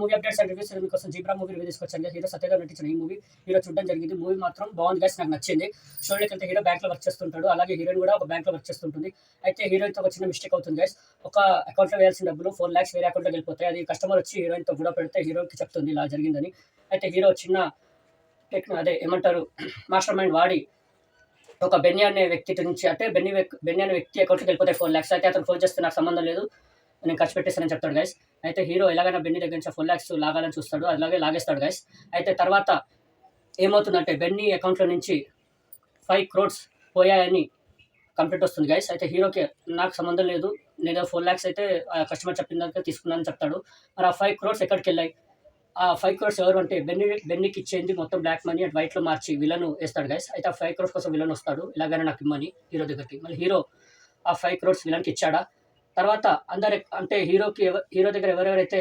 Movie updates and reviews మీకోసం zebra movie review తీసుకొచ్చాను. Hero Satyadev నటించిన ఈ మూవీ హీరో చూడడం జరిగింది. మూవీ మాత్రం బాగుంది గైస్, నాకు నచ్చింది. స్టోరీకి వెళ్తే హీరో బ్యాంక్లో వర్క్ చేస్తుంటాడు, అలాగే హీరోయిన్ కూడా ఒక బ్యాంక్లో వర్క్ చేస్తుంటుంది. అయితే హీరోయిన్తో ఒక చిన్న మిస్టేక్ అవుతుంది గైస్. ఒక అకౌంట్లో వేయాల్సిన డబ్బులు 4 lakhs వేరే అకౌంట్లోకి వెళ్ళిపోతాయి. అది కస్టమర్ వచ్చి హీరోయిన్తో గొడవ పెడితే హీరోకి చెప్తుంది ఇలా జరిగిందని. అయితే హీరో చిన్న అదే ఏమంటారు మాస్టర్ మైండ్ వాడి ఒక బెన్నీ అనే వ్యక్తి నుంచి, అంటే బెన్నీ అనే వ్యక్తి అకౌంట్కి వెళ్ళిపోతాయి 4 lakhs. అయితే అతను ఫోన్ చేస్తే నాకు సంబంధం లేదు, నేను ఖర్చు పెట్టేస్తానని చెప్తాడు గైస్. అయితే హీరో ఎలాగైనా బెన్నీ దగ్గర నుంచి 4 lakhs లాగాలని చూస్తాడు, అలాగే లాగేస్తాడు గైస్. అయితే తర్వాత ఏమవుతుందంటే బెన్నీ అకౌంట్లో నుంచి 5 crores పోయాయని కంప్లైంట్ వస్తుంది గైస్. అయితే హీరోకి నాకు సంబంధం లేదు, నేను 4 lakhs అయితే కస్టమర్ చెప్పిన దాకా తీసుకున్నానని చెప్తాడు. మరి ఆ 5 crores ఎక్కడికి వెళ్ళాయి? ఆ 5 crores ఎవరు అంటే బెన్నీకి ఇచ్చేది మొత్తం బ్లాక్ మనీ అండ్ వైట్లో మార్చి విలన్ వేస్తాడు గైస్. అయితే ఆ 5 crores కోసం విలన్ వస్తాడు, ఇలాగైనా నాకు ఇమ్మని హీరో దగ్గరికి. మళ్ళీ హీరో ఆ 5 crores విలన్కి ఇచ్చాడా? తర్వాత అంటే హీరో దగ్గర ఎవరెవరైతే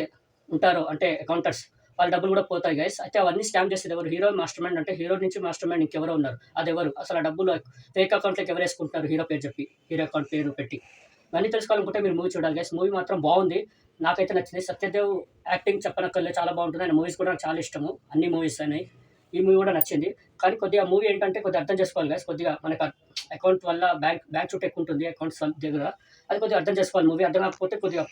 ఉంటారో అంటే అకౌంటర్స్, వాళ్ళ డబ్బులు కూడా పోతాయి గైస్. అయితే అవన్నీ స్కామ్ చేసేది ఎవరు? Hero master mind. అంటే హీరో నుంచి మాస్టర్ మైండ్ ఇంకెవరో ఉన్నారు, అదెవరు? అసలు ఆ డబ్బులు ఫేక్ అకౌంట్లోకి ఎవరు వేసుకుంటున్నారు హీరో పేరు చెప్పి, హీరో అకౌంట్ పేరు పెట్టి? ఇవన్నీ తెలుసుకోవాలనుకుంటే మీరు మూవీ చూడాలి గైస్. మూవీ మాత్రం బాగుంది, నాకైతే నచ్చింది. సత్యదేవ్ యాక్టింగ్ చెప్పనక్కర్లేదు, చాలా బాగుంటుంది. ఆయన మూవీస్ కూడా నాకు చాలా ఇష్టము, అన్ని మూవీస్ అయినాయి. ఈ మూవీ కూడా నచ్చింది. కానీ కొద్దిగా మూవీ ఏంటంటే కొద్దిగా అర్థం చేసుకోవాలి గైస్. కొద్దిగా మనకు అకౌంట్ వల్ల బ్యాంక్ చుట్టూ ఎక్కువ ఉంటుంది అకౌంట్స్ దగ్గర, అది కొద్దిగా అర్థం చేసుకోవాలి. మూవీ అర్థం కాకపోతే కొద్దిగా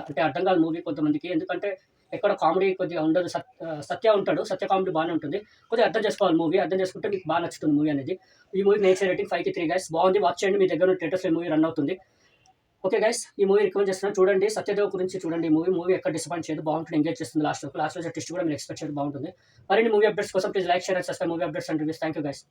అంటే అర్థం కాదు మూవీ కొంతమందికి, ఎందుకంటే ఎక్కడ కామెడీ కొద్దిగా ఉండదు. సత్య ఉంటాడు, సత్య కామెడీ బాగానే ఉంటుంది. కొద్దిగా అర్థం చేసుకోవాలి మూవీ, అర్థం చేసుకుంటే మీకు బాగా నచ్చుతుంది మూవీ అనేది. ఈ మూవీ నేచర్ రేటింగ్ 5/3 గైస్. బాగుంది, వాచ్ చేయండి. మీ దగ్గర థియేటర్స్లో మూవీ రన్ అవుతుంది. ఓకే గైస్, ఈ మూవీ రికమెండ్ చేస్తున్నాను, చూడండి. సత్యదేవ్ గురించి చూడండి. మూవీ ఎక్కడ డిసప్పాయింట్ చేయదు, బాగుంటుంది, ఎంజాయ్ చేస్తుంది. లాస్ట్లో ట్విస్ట్ కూడా మీరు ఎక్స్పెక్ట్ చేయడం బాగుంటుంది. మరిన్ని మూవీ అప్డేట్స్ కోసం please like, share and subscribe movie updates and reviews. Thank you guys.